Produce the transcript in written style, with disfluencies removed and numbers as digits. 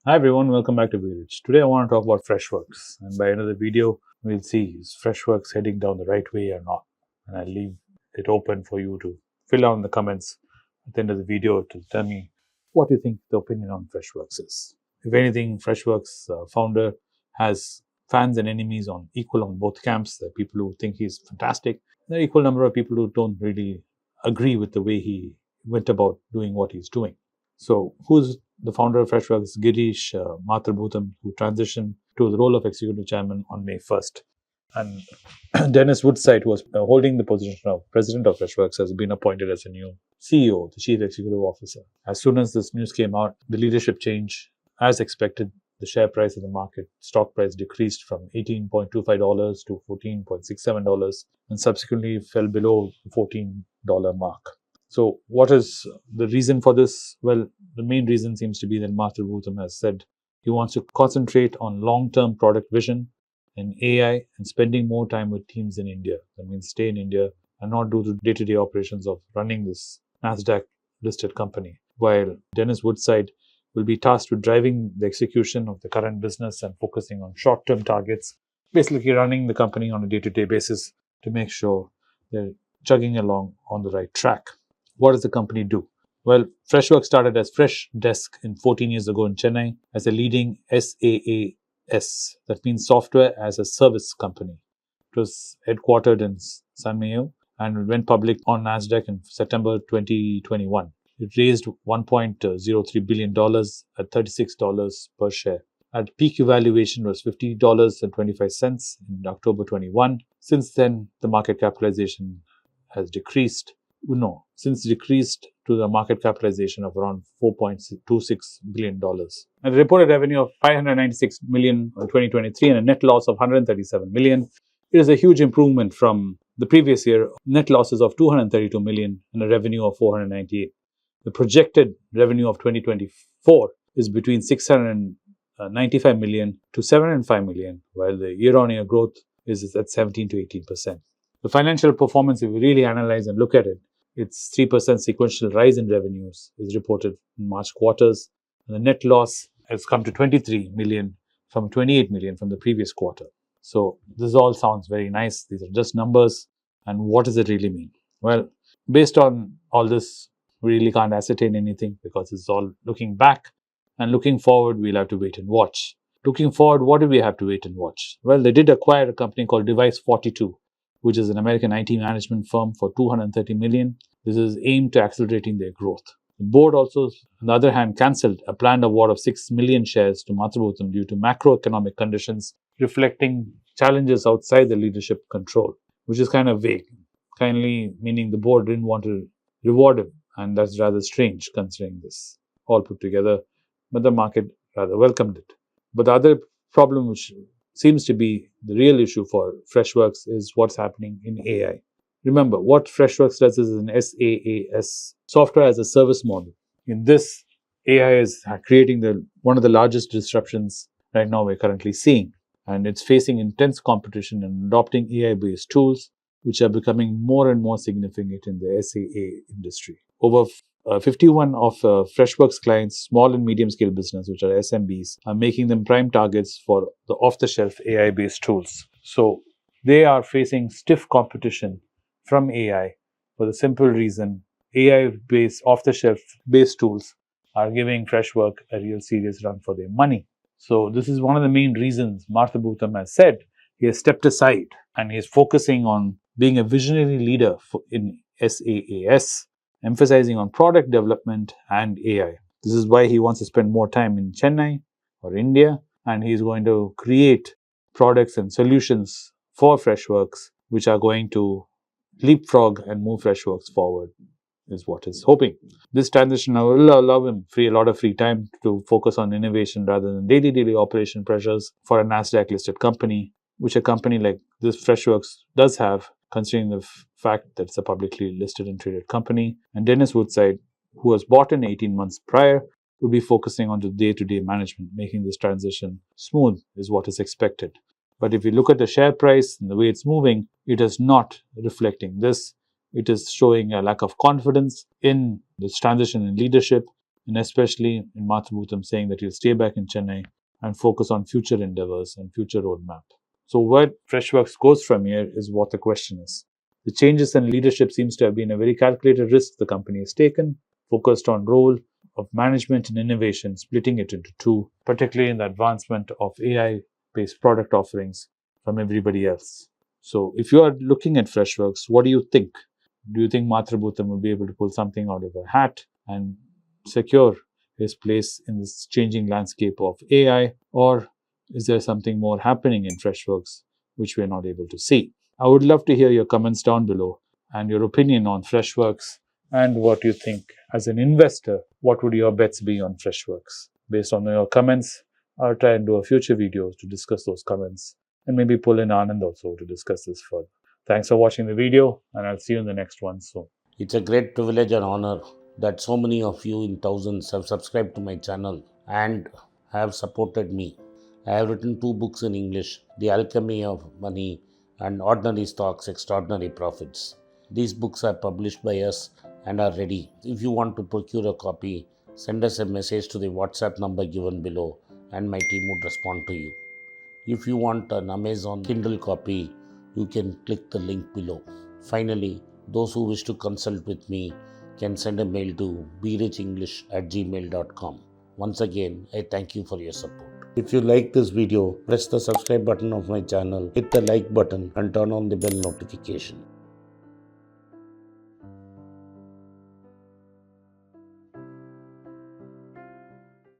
Hi everyone, welcome back to VinodSrinivasan. Today I want to talk about Freshworks, and by the end of the video, we'll see is Freshworks heading down the right way or not. And I'll leave it open for you to fill out in the comments at the end of the video to tell me what you think the opinion on Freshworks is. If anything, Freshworks founder has fans and enemies equal on both camps. There are people who think he's fantastic. There are equal number of people who don't really agree with the way he went about doing what he's doing. So, who's the founder of Freshworks? Girish Mathrubootham, who transitioned to the role of executive chairman on May 1st. And Dennis Woodside, who was holding the position of president of Freshworks, has been appointed as a new CEO, the chief executive officer. As soon as this news came out, the leadership change, as expected, the share price of the market, stock price decreased from $18.25 to $14.67 and subsequently fell below the $14 mark. So what is the reason for this? Well, the main reason seems to be that Mathrubootham has said he wants to concentrate on long-term product vision and AI and spending more time with teams in India. That means stay in India and not do the day-to-day operations of running this NASDAQ-listed company. While Dennis Woodside will be tasked with driving the execution of the current business and focusing on short-term targets, basically running the company on a day-to-day basis to make sure they're chugging along on the right track. What does the company do? Well, Freshworks started as Fresh Desk 14 years ago in Chennai as a leading SaaS, that means software as a service company. It was headquartered in San Mayo and went public on NASDAQ in September 2021. It raised $1.03 billion at $36 per share. At peak evaluation was $50.25 in October 21. Since then, the market capitalization has decreased to the market capitalization of around $4.26 billion. And the reported revenue of $596 million in 2023 and a net loss of $137 million. It is a huge improvement from the previous year, net losses of $232 million and a revenue of $498. The projected revenue of 2024 is between $695 million to $705 million, while the year-on-year growth is at 17 to 18%. The financial performance, if we really analyze and look at it, its 3% sequential rise in revenues is reported in March quarters, and the net loss has come to $23 million from $28 million from the previous quarter. So this all sounds very nice. These are just numbers. And what does it really mean? Well, based on all this, we really can't ascertain anything because it's all looking back. And looking forward, we'll have to wait and watch. Looking forward, what do we have to wait and watch? Well, they did acquire a company called Device 42, which is an American IT management firm, for $230 million. This is aimed to accelerating their growth. The board also, on the other hand, cancelled a planned award of 6 million shares to Mathrubootham due to macroeconomic conditions reflecting challenges outside the leadership control, which is kind of vague. Kindly meaning the board didn't want to reward him, and that's rather strange considering this all put together, but the market rather welcomed it. But the other problem, which seems to be the real issue for Freshworks, is what's happening in AI. Remember, what Freshworks does is an SaaS, software as a service model. In this, AI is creating one of the largest disruptions right now we're currently seeing. And it's facing intense competition and adopting AI-based tools, which are becoming more and more significant in the SaaS industry. Over 51 of Freshworks clients, small and medium-scale business, which are SMBs, are making them prime targets for the off-the-shelf AI-based tools. So they are facing stiff competition from AI for the simple reason AI-based, off-the-shelf based tools are giving Freshworks a real serious run for their money. So this is one of the main reasons Mathrubootham has said he has stepped aside and he is focusing on being a visionary leader in SaaS, emphasizing on product development and AI. This is why he wants to spend more time in Chennai or India, and he's going to create products and solutions for Freshworks which are going to leapfrog and move Freshworks forward, is what he's hoping. This transition will allow him a lot of free time to focus on innovation rather than daily operation pressures for a NASDAQ-listed company, which a company like this Freshworks does have, considering the fact that it's a publicly listed and traded company. And Dennis Woodside, who was bought in 18 months prior, will be focusing on the day-to-day management, making this transition smooth is what is expected. But if you look at the share price and the way it's moving, it is not reflecting this. It is showing a lack of confidence in this transition in leadership and especially in Mathrubootham saying that he'll stay back in Chennai and focus on future endeavors and future roadmap. So where Freshworks goes from here is what the question is. The changes in leadership seems to have been a very calculated risk the company has taken, focused on role of management and innovation, splitting it into two, particularly in the advancement of AI-based product offerings from everybody else. So if you are looking at Freshworks, what do you think? Do you think Mathrubootham will be able to pull something out of a hat and secure his place in this changing landscape of AI, or is there something more happening in Freshworks which we are not able to see? I would love to hear your comments down below and your opinion on Freshworks and what you think. As an investor, what would your bets be on Freshworks? Based on your comments, I'll try and do a future video to discuss those comments and maybe pull in Anand also to discuss this further. Thanks for watching the video, and I'll see you in the next one soon. It's a great privilege and honor that so many of you in thousands have subscribed to my channel and have supported me. I have written 2 books in English, The Alchemy of Money and Ordinary Stocks, Extraordinary Profits. These books are published by us and are ready. If you want to procure a copy, send us a message to the WhatsApp number given below and my team would respond to you. If you want an Amazon Kindle copy, you can click the link below. Finally, those who wish to consult with me can send a mail to berichenglish@gmail.com. Once again, I thank you for your support. If you like this video, press the subscribe button of my channel, hit the like button and turn on the bell notification.